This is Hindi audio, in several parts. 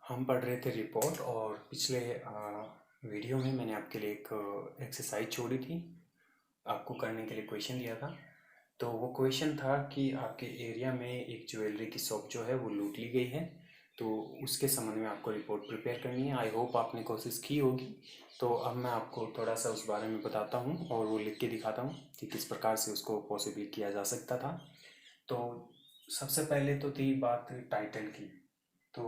हम पढ़ रहे थे रिपोर्ट और पिछले वीडियो में मैंने आपके लिए एक एक्सरसाइज छोड़ी थी, आपको करने के लिए क्वेश्चन दिया था। तो वो क्वेश्चन था कि आपके एरिया में एक ज्वेलरी की शॉप जो है वो लूट ली गई है, तो उसके संबंध में आपको रिपोर्ट प्रिपेयर करनी है। आई होप आपने कोशिश की होगी। तो अब मैं आपको थोड़ा सा उस बारे में बताता हूँ और वो लिख के दिखाता हूँ कि किस प्रकार से उसको पॉसिबल किया जा सकता था। तो सबसे पहले तो थी बात टाइटल की। तो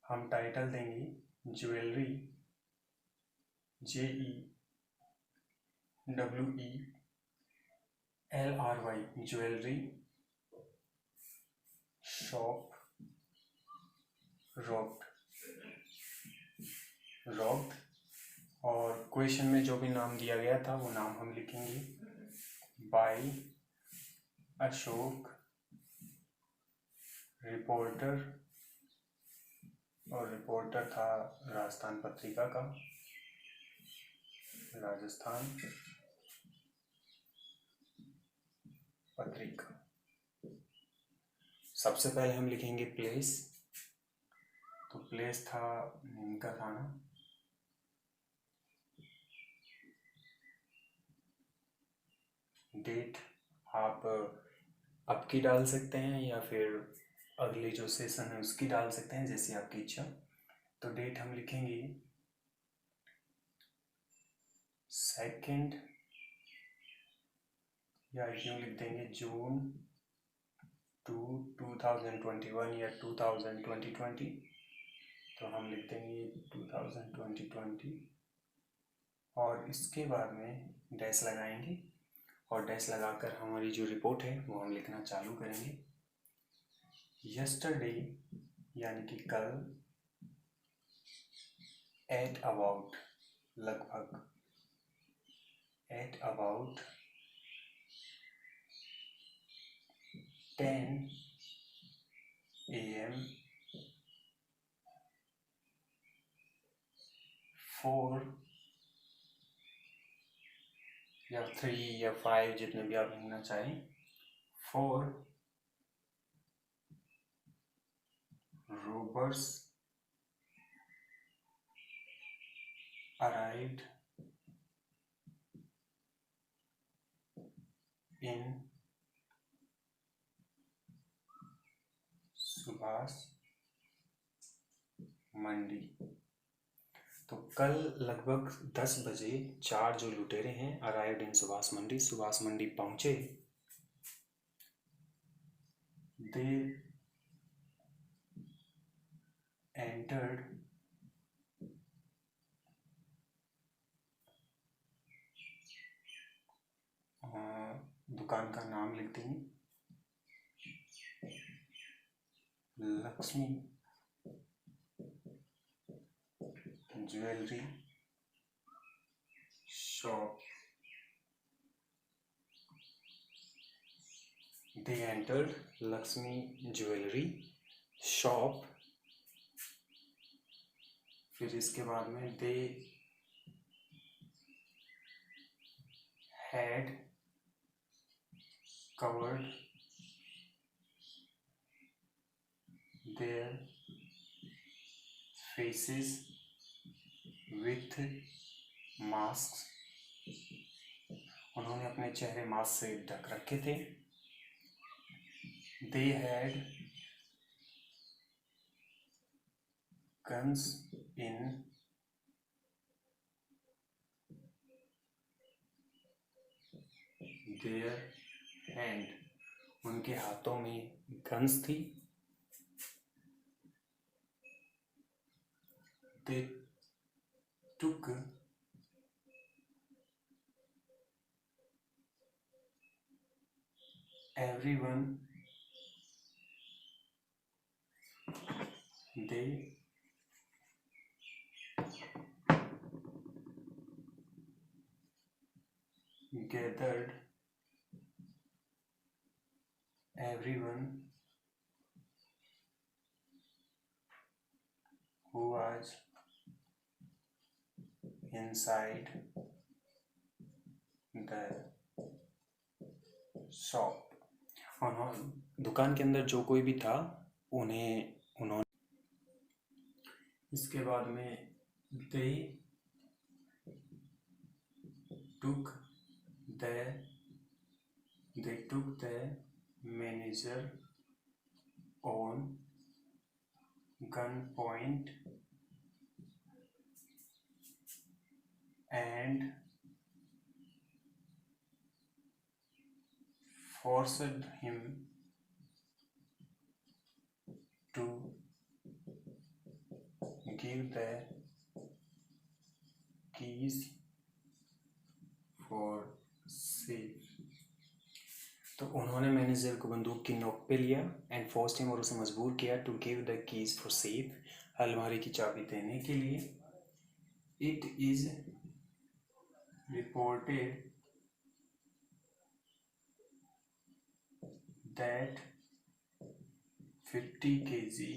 हम टाइटल देंगे jewellery, JEWELRY, jewellery shop robbed. और क्वेश्चन में जो भी नाम दिया गया था वो नाम हम लिखेंगे बाय अशोक रिपोर्टर, और रिपोर्टर था राजस्थान पत्रिका का, राजस्थान पत्रिका। सबसे पहले हम लिखेंगे प्लेस, तो प्लेस था इनका थाना। डेट आप अब की डाल सकते हैं या फिर अगले जो सेशन है उसकी डाल सकते हैं, जैसी आपकी इच्छा। तो डेट हम लिखेंगे 2 या यूँ लिख देंगे जून 2021 या 2020। तो हम लिख देंगे 2020 और इसके बाद में डैश लगाएंगे और डैश लगाकर हमारी जो रिपोर्ट है वो हम लिखना चालू करेंगे। यस्टरडे यानी कि कल, एट अबाउट लगभग, एट अबाउट 10 AM 4 या 3 या 5 जितने भी आप लिखना चाहें, 4 robbers arrived in सुभाष मंडी। तो कल लगभग 10 बजे 4 जो लुटेरे हैं अराइव्ड इन सुभाष मंडी, सुभाष मंडी पहुंचे। दे एंटर्ड दुकान का नाम लिख देंगे लक्ष्मी ज्वेलरी शॉप। दे एंटर्ड लक्ष्मी ज्वेलरी शॉप। फिर इसके बाद में they had covered their faces with masks, उन्होंने अपने चेहरे मास्क से ढक रखे थे। They had guns in their hand, उनके हाथों में गन्स थी। They took everyone, they gathered everyone who was inside the shop, उन्होंने दुकान के अंदर जो कोई भी था उन्हें उन्होंने इसके बाद में दे took the manager on gunpoint and forced him to give the keys for safe। तो उन्होंने मैनेजर को बंदूक की नोक पे लिया एंड फोर्स्ड हिम, और उसे मजबूर किया to give the keys for safe, अलमारी की चाबी देने के लिए। It is reported that 50 kg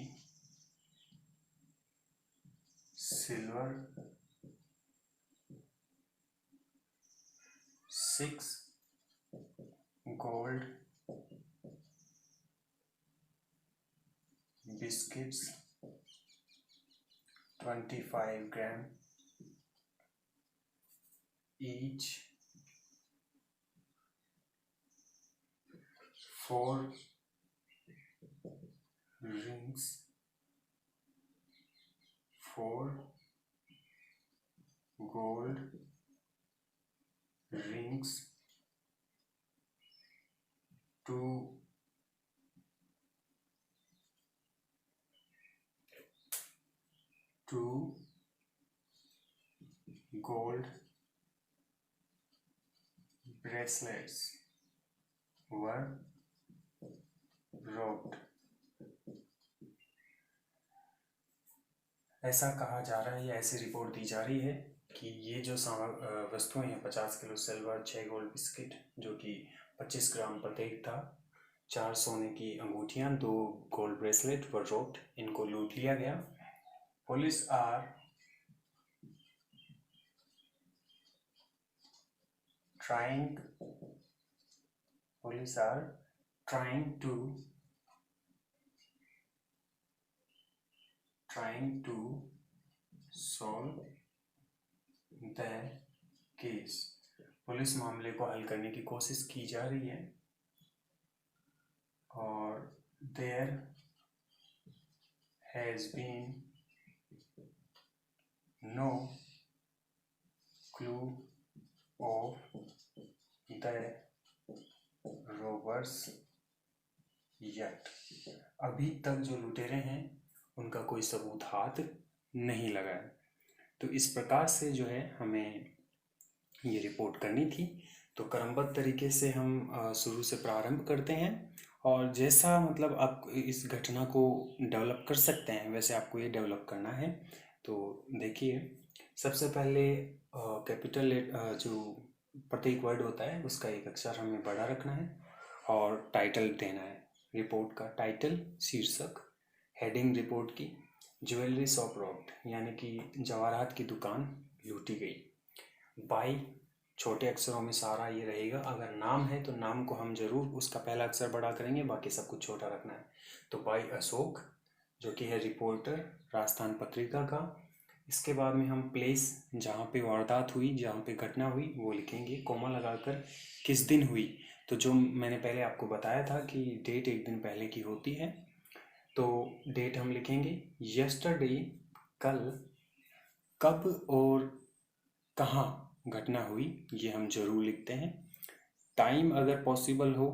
silver, 6 gold biscuits, 25 gram each, 4 rings, 4 gold rings, 2 gold bracelets were robbed। ऐसा कहा जा रहा है या ऐसी रिपोर्ट दी जा रही है कि ये जो वस्तुएं हैं, 50 किलो सिल्वर, 6 गोल्ड बिस्किट जो कि 25 ग्राम प्रत्येक था, 4 सोने की अंगूठियां, 2 गोल्ड ब्रेसलेट वर रोब्ड, इनको लूट लिया गया। Police are trying to solve the case। Police मामले को हल करने की कोशिश की जा रही है और there has been no clue of the robbers yet। अभी तक जो लुटेरे हैं उनका कोई सबूत हाथ नहीं लगा है। तो इस प्रकार से जो है हमें ये रिपोर्ट करनी थी। तो क्रमबद्ध तरीके से हम शुरू से प्रारंभ करते हैं और जैसा मतलब आप इस घटना को डेवलप कर सकते हैं वैसे आपको ये डेवलप करना है। तो देखिए, सबसे पहले कैपिटल जो प्रत्येक वर्ड होता है उसका एक अक्षर हमें बड़ा रखना है और टाइटल देना है। रिपोर्ट का टाइटल, शीर्षक, हेडिंग रिपोर्ट की, ज्वेलरी शॉप रॉब्ड यानी कि जवाहरात की दुकान लूटी गई। बाई छोटे अक्षरों में सारा ये रहेगा। अगर नाम है तो नाम को हम जरूर उसका पहला अक्षर बड़ा करेंगे, बाकी सब कुछ छोटा रखना है। तो बाई अशोक जो कि है रिपोर्टर राजस्थान पत्रिका का। इसके बाद में हम प्लेस जहाँ पे वारदात हुई, जहाँ पे घटना हुई वो लिखेंगे कोमा लगाकर। किस दिन हुई, तो जो मैंने पहले आपको बताया था कि डेट एक दिन पहले की होती है, तो डेट हम लिखेंगे यस्टरडे, कल। कब और कहाँ घटना हुई ये हम जरूर लिखते हैं। टाइम अगर पॉसिबल हो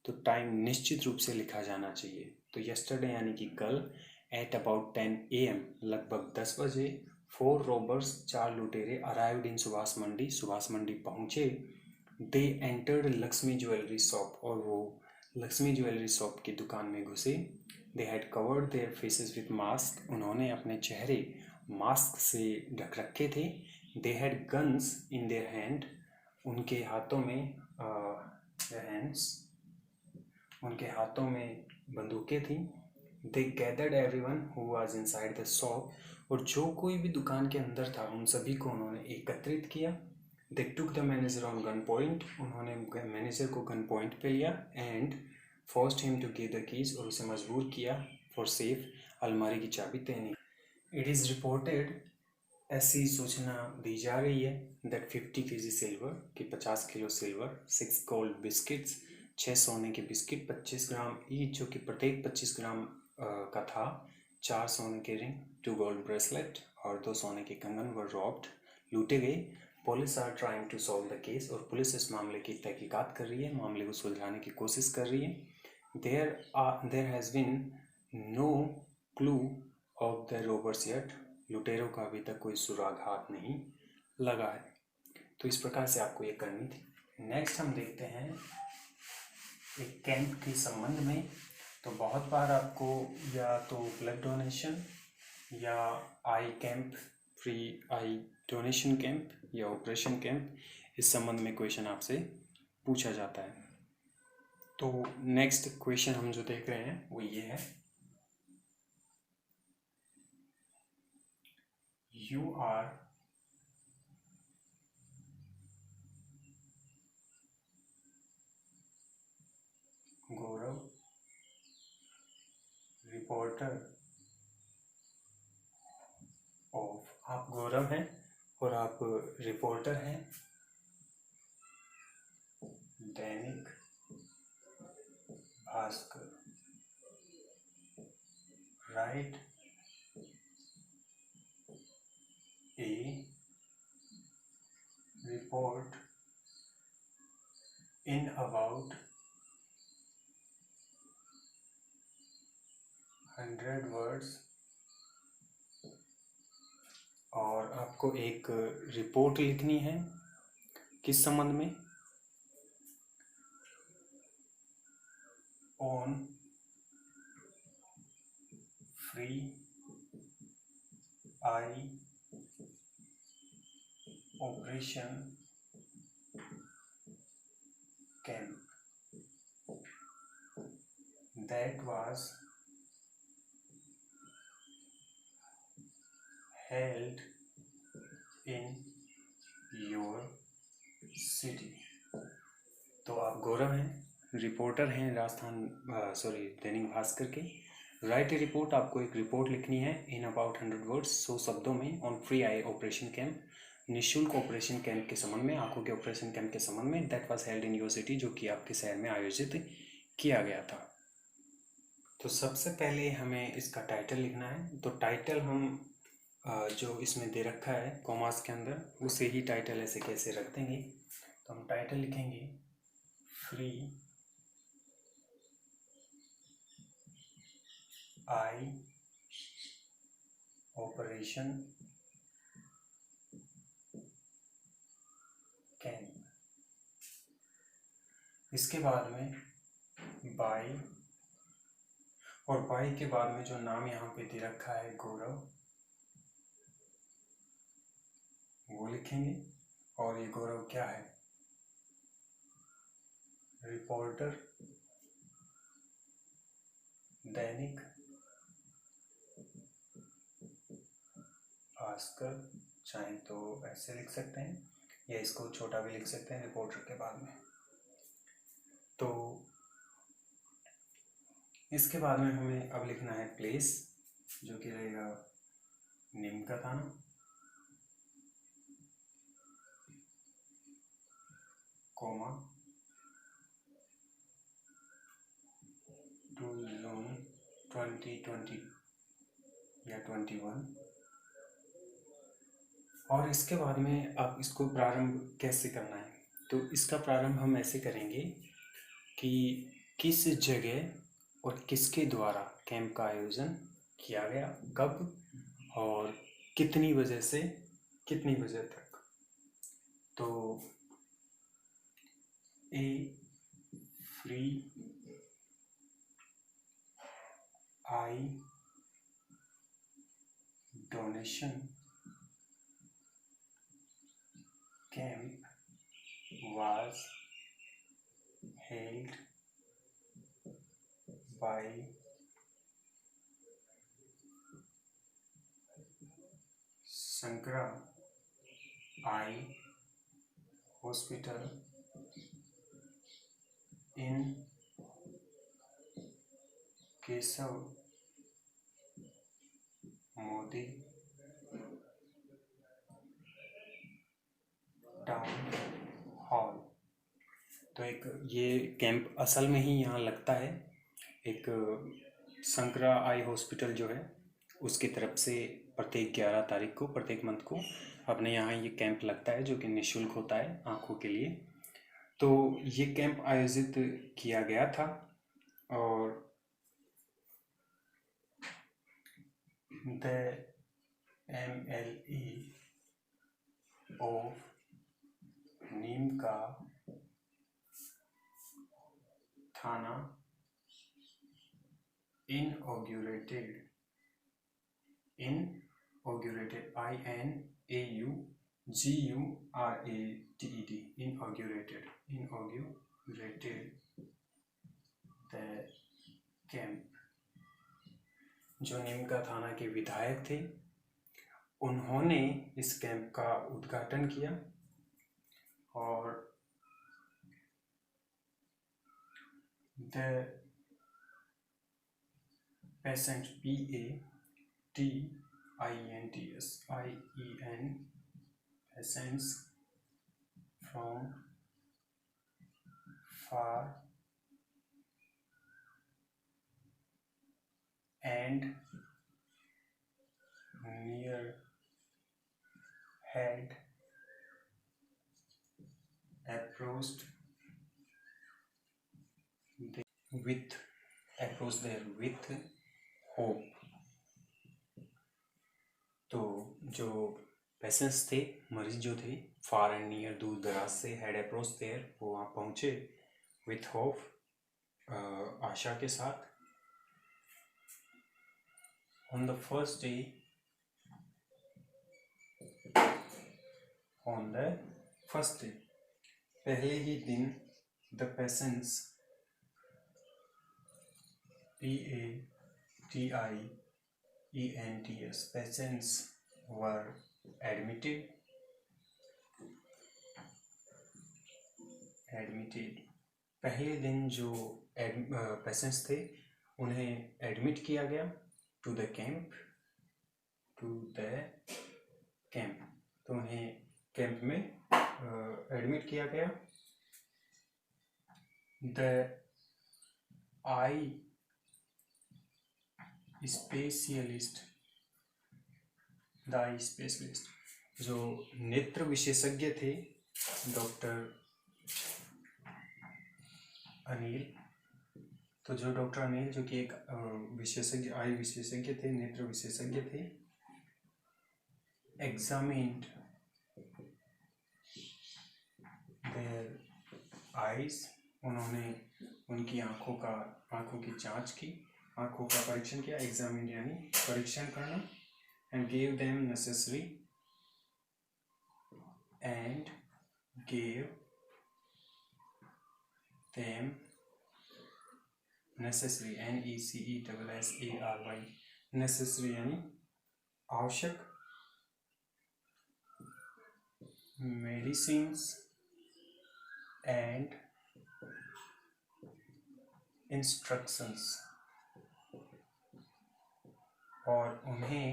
तो टाइम निश्चित रूप से लिखा जाना चाहिए। तो यस्टरडे यानी कि कल, एट अबाउट 10 AM लगभग 10 बजे, 4 रॉबर्स 4 लुटेरे अराइव्ड इन सुभाष मंडी, सुभाष मंडी पहुँचे। They entered Lakshmi jewellery shop, और वो लक्ष्मी ज्वेलरी शॉप की दुकान में घुसे। They had covered their faces with mask, उन्होंने अपने चेहरे मास्क से ढक रखे थे। They had guns in their hand, उनके हाथों में उनके हाथों में बंदूकें थीं। They gathered everyone who was inside the shop, और जो कोई भी दुकान के अंदर था उन सभी को उन्होंने एकत्रित किया। They took the manager on gun point, उन्होंने मैनेजर को गन पॉइंट पे लिया। And forced him to give the keys, और उसे मजबूर किया फॉर सेफ, अलमारी की चाबी देने। इट इज़ रिपोर्टेड, ऐसी सूचना दी जा रही है दैट 50 kg सिल्वर कि 50 किलो सिल्वर, 6 गोल्ड बिस्किट्स, 6 सोने के बिस्किट 25 ग्राम ईच, जो कि प्रत्येक 25 ग्राम का था, 4 सोने के रिंग, 2 गोल्ड ब्रेसलेट और 2 सोने के कंगन वर रॉब्ड, लूटे गए। Police are trying to solve the case, और पुलिस इस मामले की तहकीकात कर रही है, मामले को सुलझाने की कोशिश कर रही है। There has been no clue of the robbers yet, लुटेरों का अभी तक कोई सुराग हाथ नहीं लगा है। तो इस प्रकार से आपको ये करनी थी। नेक्स्ट हम देखते हैं एक कैंप के संबंध में। तो बहुत बार आपको या तो ब्लड डोनेशन या आई camp, free eye donation camp या ऑपरेशन कैंप, इस संबंध में क्वेश्चन आपसे पूछा जाता है। तो नेक्स्ट क्वेश्चन हम जो देख रहे हैं वो ये है, you are Gaurav, reporter of, आप गौरव हैं और आप रिपोर्टर हैं Dainik Bhaskar, write a report in about 100 words, और आपको एक रिपोर्ट लिखनी है किस संबंध में, on free eye operation camp that was held in your city। तो आप गौरव हैं, रिपोर्टर हैं राजस्थान दैनिक भास्कर के। राइट ए रिपोर्ट, आपको एक रिपोर्ट लिखनी है इन अबाउट 100 वर्ड्स, 100 शब्दों में, on free eye operation camp, निःशुल्क ऑपरेशन कैंप के संबंध में, आंखों के ऑपरेशन कैंप के संबंध में, that was held in your city, जो कि आपके शहर में आयोजित किया गया था। तो सबसे पहले हमें इसका टाइटल लिखना है। तो टाइटल हम जो इसमें दे रखा है कॉमास के अंदर, उसे ही टाइटल ऐसे कैसे रख देंगे। तो हम टाइटल लिखेंगे फ्री आई ऑपरेशन कैंप। इसके बाद में बाई, और बाई के बाद में जो नाम यहाँ पे दे रखा है गौरव, वो लिखेंगे। और ये गौरव क्या है, रिपोर्टर दैनिक भास्कर, चाहे तो ऐसे लिख सकते हैं या इसको छोटा भी लिख सकते हैं रिपोर्टर के बाद में। तो इसके बाद में हमें अब लिखना है प्लेस, जो कि रहेगा निम्न का थाना, कोमा 2 जून 2020 या 21। और इसके बाद में आप इसको प्रारंभ कैसे करना है, तो इसका प्रारंभ हम ऐसे करेंगे कि किस जगह और किसके द्वारा कैंप का आयोजन किया गया, कब और कितनी बजे से कितनी बजे तक। तो a free eye donation camp was held by Sankara Eye Hospital in Kesav Modi town hall. तो एक ये कैंप असल में ही यहाँ लगता है, एक शंकरा आई हॉस्पिटल जो है उसकी तरफ से प्रत्येक 11 तारीख को प्रत्येक मंथ को अपने यहाँ ये कैंप लगता है, जो कि निःशुल्क होता है आँखों के लिए। तो ये कैंप आयोजित किया गया था और द MLA ऑफ नीम का थाना inaugurated inaugurated the camp। जो नीमका थाना के विधायक थे उन्होंने इस कैंप का उद्घाटन किया और the patient patients from far and near had approached there with hope। तो जो पेशेंट्स थे, मरीज जो थे, फार एंड नियर, दूर दराज से, हैड अप्रोच देयर, वो वहाँ पहुँचे, विथ होप, आशा के साथ। ऑन द फर्स्ट डे पहले ही दिन, the patients patients were admitted. पहले दिन जो पेशेंट्स थे उन्हें एडमिट किया गया टू द कैंप। तो उन्हें कैंप में एडमिट किया गया। द आई स्पेशलिस्ट जो नेत्र विशेषज्ञ थे, डॉक्टर अनिल। तो जो डॉक्टर अनिल, जो कि एक विशेषज्ञ, आई विशेषज्ञ थे, नेत्र विशेषज्ञ थे, एग्जामिन्ड देयर आइज, उन्होंने उनकी आँखों की जांच की, आँखों का परीक्षण किया। एग्जामिन यानी परीक्षण करना। And gave them necessary NECESSARY, necessary यानी आवश्यक, मेडिसिन्स एंड इंस्ट्रक्शंस, और उन्हें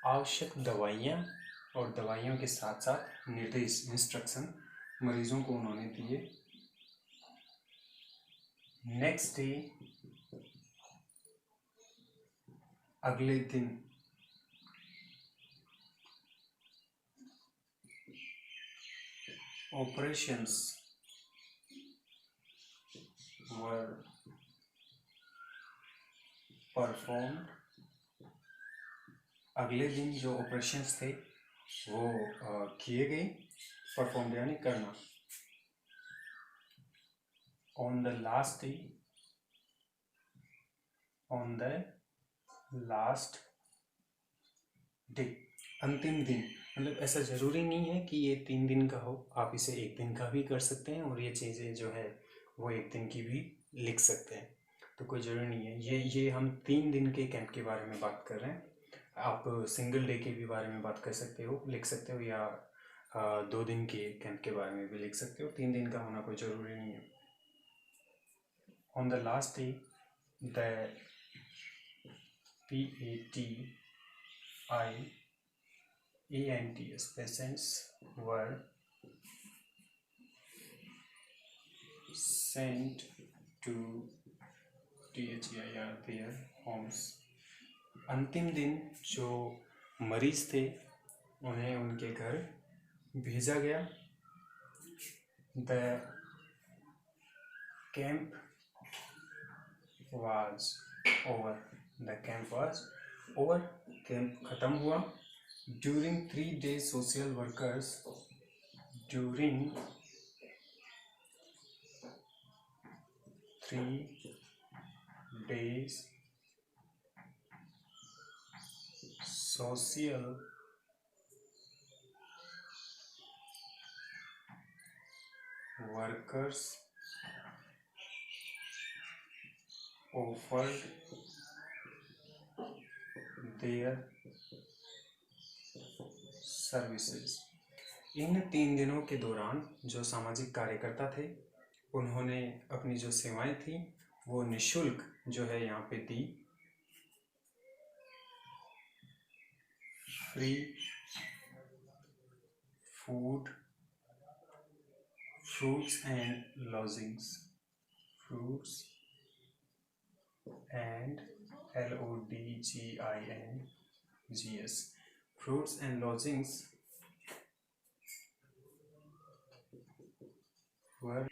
आवश्यक दवाइयाँ और दवाइयों के साथ साथ निर्देश, इंस्ट्रक्शन मरीजों को उन्होंने दिए। नेक्स्ट डे, अगले दिन, ऑपरेशंस वर परफॉर्म्ड। अगले दिन जो ऑपरेशंस थे वो किए गए, परफॉर्म यानी करना। ऑन द लास्ट डे, अंतिम दिन। मतलब ऐसा ज़रूरी नहीं है कि ये 3 दिन का हो, आप इसे 1 दिन का भी कर सकते हैं और ये चीज़ें जो है वो 1 दिन की भी लिख सकते हैं, तो कोई ज़रूरी नहीं है। ये हम 3 दिन के कैंप के बारे में बात कर रहे हैं। आप सिंगल डे के भी बारे में बात कर सकते हो, लिख सकते हो, या 2 दिन के कैंप के बारे में भी लिख सकते हो। 3 दिन का होना कोई ज़रूरी नहीं है। On the last day, the PAT ANTS patients were sent to THEIR their homes। अंतिम दिन जो मरीज थे उन्हें उनके घर भेजा गया। The camp was over। The camp was over। Camp खत्म हुआ। During 3 days social workers during 3 days social workers offered their services। इन 3 दिनों के दौरान जो सामाजिक कार्यकर्ता थे उन्होंने अपनी जो सेवाएं थी वो निःशुल्क जो है यहाँ पे दी। Free food, fruits and lodgings, fruits and LODGINGS, fruits and lodgings were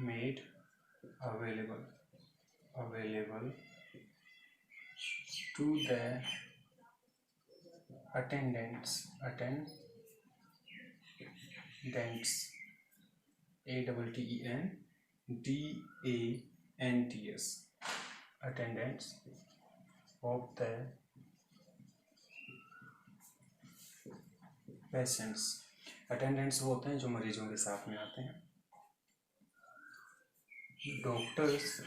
made available to the attendants ATTENDANTS attendants of the patients। Attendants वो होते हैं जो मरीजों के साथ में आते हैं। डॉक्टर्स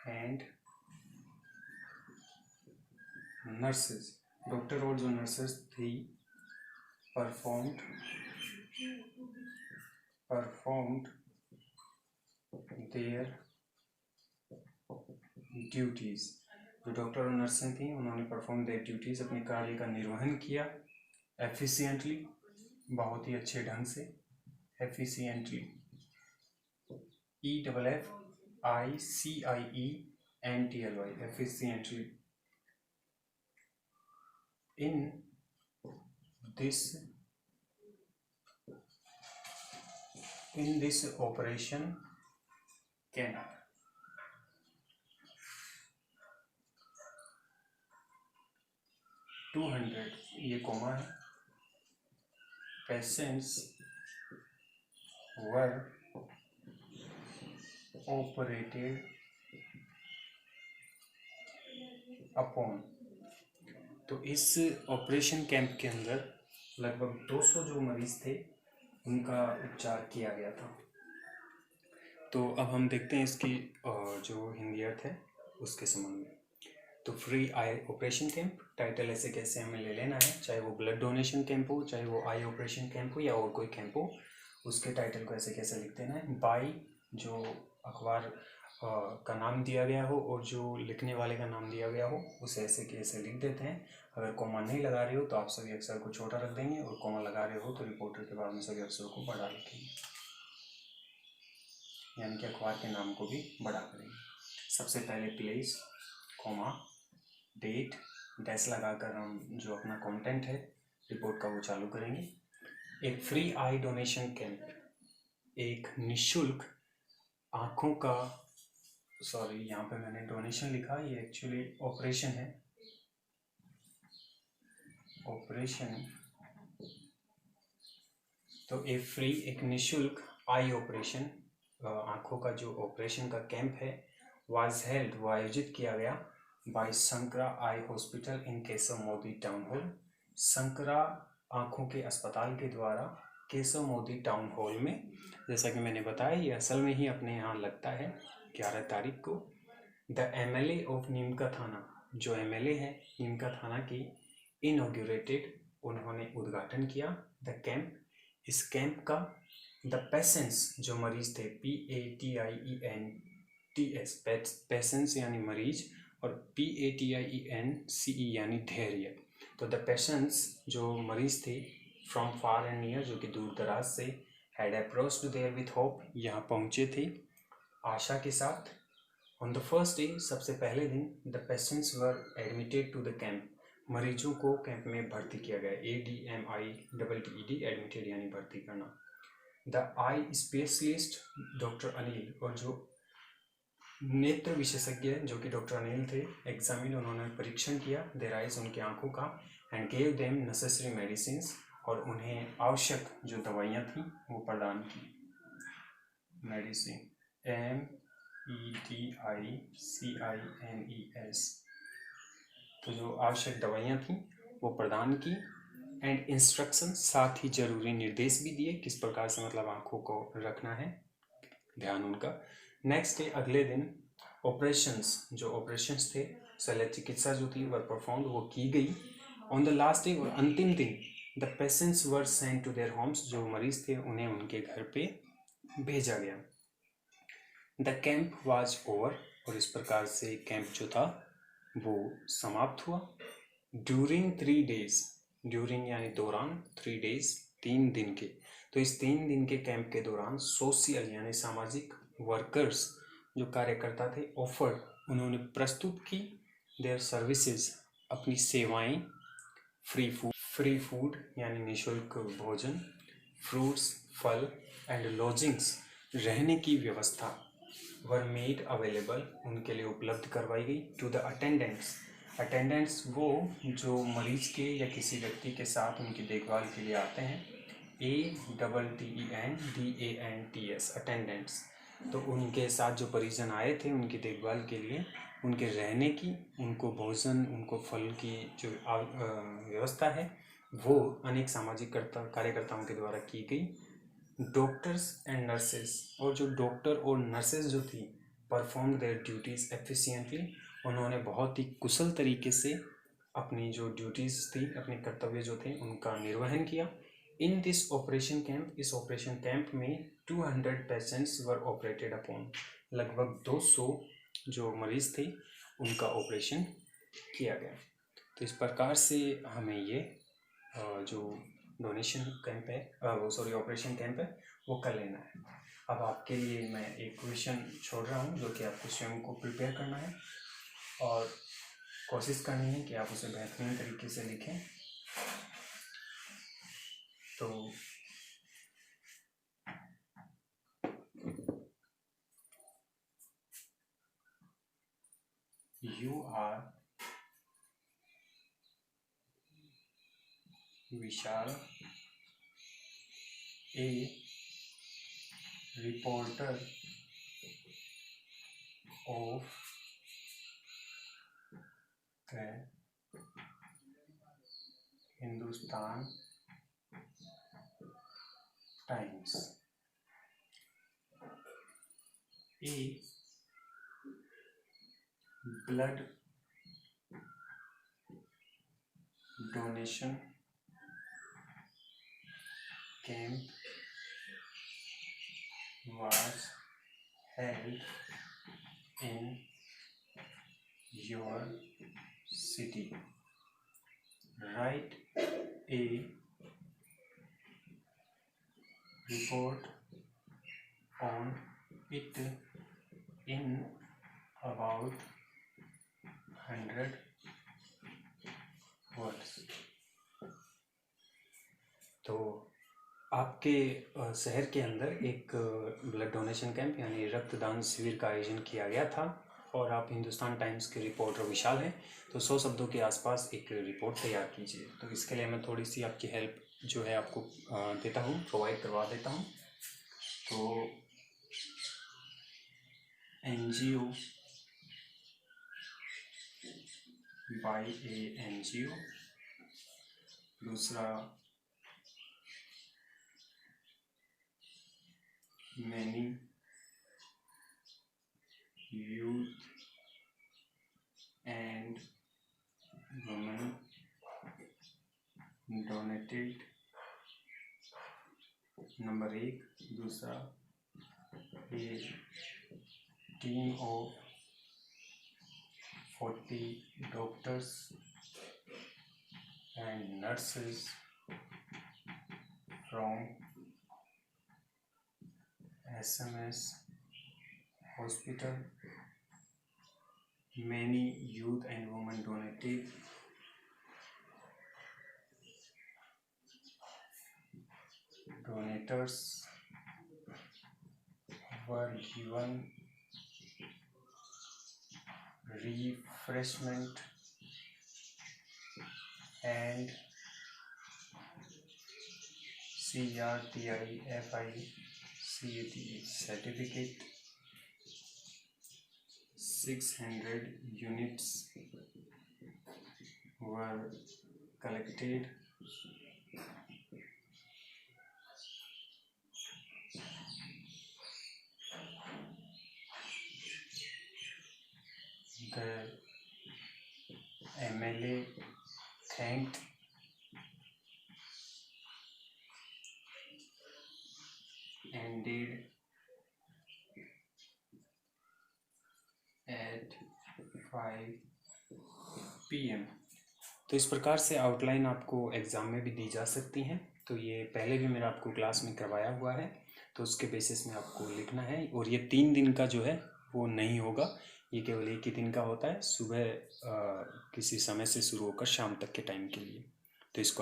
एंड नर्सेज, डॉक्टर और जो नर्सेज थी परफॉर्म्ड देयर ड्यूटीज। जो डॉक्टर और नर्सें थी उन्होंने परफॉर्म देयर ड्यूटीज, अपने कार्य का निर्वहन किया एफिशिएंटली, बहुत ही अच्छे ढंग से। Efficiently, EFFICIENTLY, efficiently. In this operation camp, 200, ये कोमा है, पेशेंट्स were operated upon। तो इस ऑपरेशन कैंप के अंदर लगभग 200 जो मरीज थे उनका उपचार किया गया था। तो अब हम देखते हैं इसकी जो हिंदी अर्थ है उसके संबंध में। तो free eye operation camp, title ऐसे कैसे हमें ले लेना है, चाहे वो ब्लड डोनेशन कैंप हो, चाहे वो आई ऑपरेशन कैंप हो या और कोई कैंप हो, उसके टाइटल को ऐसे कैसे लिख देना है। बाई जो अखबार का नाम दिया गया हो और जो लिखने वाले का नाम दिया गया हो उसे ऐसे के ऐसे लिख देते हैं। अगर कॉमा नहीं लगा रहे हो तो आप सभी अक्षर को छोटा रख देंगे और कॉमा लगा रहे हो तो रिपोर्टर के बाद में सभी अक्षरों को बड़ा लिखेंगे, यानी कि अखबार के नाम को भी बड़ा करेंगे। सबसे पहले प्लेस, कॉमा, डेट, डैश लगाकर हम जो अपना कंटेंट है रिपोर्ट का वो चालू करेंगे। एक फ्री आई डोनेशन कैंप, एक निःशुल्क आँखों का, सॉरी यहाँ पे मैंने डोनेशन लिखा, ये एक्चुअली ऑपरेशन है, ऑपरेशन। तो एक फ्री, एक निःशुल्क आई ऑपरेशन, आँखों का जो ऑपरेशन का कैंप है, वाज हेल्ड, वो आयोजित किया गया by Shankara eye hospital in Keshav Modi town hall. Shankara आँखों के अस्पताल के द्वारा केशव मोदी टाउन हॉल में, जैसा कि मैंने बताया ये असल में ही अपने यहाँ लगता है 11 तारीख को। द MLA ऑफ नीमका थाना, जो MLA है नीमका थाना की, इनॉग्रेटेड, उन्होंने उद्घाटन किया द कैंप, इस कैंप का। द पेशेंट्स जो मरीज थे, PATIENTS, पेशेंट्स यानी मरीज, और PATIENCE यानी धैर्य। तो द पेशेंट्स जो मरीज थे फ्रॉम फार एंड नियर, जो कि दूर दराज से, had approached there with hope, यहाँ पहुँचे थे आशा के साथ। ऑन द फर्स्ट डे, सबसे पहले दिन, the patients were admitted to the camp, मरीजों को कैंप में भर्ती किया गया। ADMITTED, एडमिटेड यानी भर्ती करना। The eye specialist doctor Anil, और जो नेत्र विशेषज्ञ जो कि डॉक्टर अनिल थे, एग्जामिन, उन्होंने परीक्षण किया देयर आइज, उनकी आंखों का, and gave them necessary medicines, और उन्हें आवश्यक जो दवाइयाँ थी वो प्रदान की। मेडिसिन, MEDICINES, तो जो आवश्यक दवाइयाँ थी वो प्रदान की। एंड इंस्ट्रक्शन, साथ ही जरूरी निर्देश भी दिए किस प्रकार से मतलब आंखों को रखना है, ध्यान उनका। नेक्स्ट डे, अगले दिन, ऑपरेशंस, जो ऑपरेशंस थे, शल्य चिकित्सा जो थी वर परफॉर्म्ड, वो की गई। ऑन द लास्ट डे, और अंतिम दिन, the patients were sent to their homes, जो मरीज थे उन्हें उनके घर पे भेजा गया। द कैंप वाज ओवर, और इस प्रकार से कैंप जो था वो समाप्त हुआ। ड्यूरिंग 3 days, ड्यूरिंग यानी दौरान, 3 days 3 दिन के, तो इस 3 दिन के कैंप के दौरान सोशल यानी सामाजिक वर्कर्स जो कार्यकर्ता थे, ऑफर्ड, उन्होंने प्रस्तुत की, देयर सर्विसेज, अपनी सेवाएं, फ्री फूड यानी निःशुल्क भोजन, फ्रूट्स, फल, एंड लॉजिंग्स, रहने की व्यवस्था, वर मेड अवेलेबल, उनके लिए उपलब्ध करवाई गई। टू द अटेंडेंट्स, अटेंडेंट्स वो जो मरीज के या किसी व्यक्ति के साथ उनकी देखभाल के लिए आते हैं, ATTENDANTS, अटेंडेंट्स, तो उनके साथ जो परिजन आए थे उनकी देखभाल के लिए, उनके रहने की, उनको भोजन, उनको फल की जो व्यवस्था है वो अनेक सामाजिक कार्यकर्ताओं के द्वारा की गई। डॉक्टर्स एंड नर्सेस, और जो डॉक्टर और नर्सेस जो थी, परफॉर्म देयर ड्यूटीज़ एफिशिएंटली, उन्होंने बहुत ही कुशल तरीके से अपनी जो ड्यूटीज़ थी, अपने कर्तव्य जो थे उनका निर्वहन किया। इन दिस ऑपरेशन कैंप, इस ऑपरेशन कैंप में 200 पेशेंट्स वर ऑपरेटेड अपॉन, लगभग 200 जो मरीज थे उनका ऑपरेशन किया गया। तो इस प्रकार से हमें ये जो डोनेशन कैंप है, वो सॉरी ऑपरेशन कैंप है, वो कर लेना है। अब आपके लिए मैं एक क्वेश्चन छोड़ रहा हूँ जो कि आपको स्वयं को प्रिपेयर करना है और कोशिश करनी है कि आप उसे बेहतरीन तरीके से लिखें। तो you are Vishal, a reporter of the Hindustan Times, a blood donation camp was held in your city. Write a report on it in about 100 words. तो आपके शहर के अंदर एक ब्लड डोनेशन कैंप यानी रक्तदान शिविर का आयोजन किया गया था और आप हिंदुस्तान टाइम्स के रिपोर्टर विशाल हैं, तो 100 शब्दों के आसपास एक रिपोर्ट तैयार कीजिए। तो इसके लिए मैं थोड़ी सी आपकी हेल्प जो है आपको देता हूँ, प्रोवाइड करवा देता हूँ। तो NGO, बाय ए NGO, दूसरा many youth and women donated, number number 1। दूसरा, ये team of 40 doctors and nurses from SMS hospital. Many youth and women donated. Donators were given refreshment and CRTI-FI-CAT certificate. 600 units were collected. The MLA thanked and did at 5 PM। तो इस प्रकार से आउटलाइन आपको एग्ज़ाम में भी दी जा सकती हैं। तो ये पहले भी मैंने आपको क्लास में करवाया हुआ है, तो उसके बेसिस में आपको लिखना है। और ये 3 दिन का जो है वो नहीं होगा, ये केवल 1 ही दिन का होता है, सुबह किसी समय से शुरू होकर शाम तक के टाइम के लिए। तो इसको आप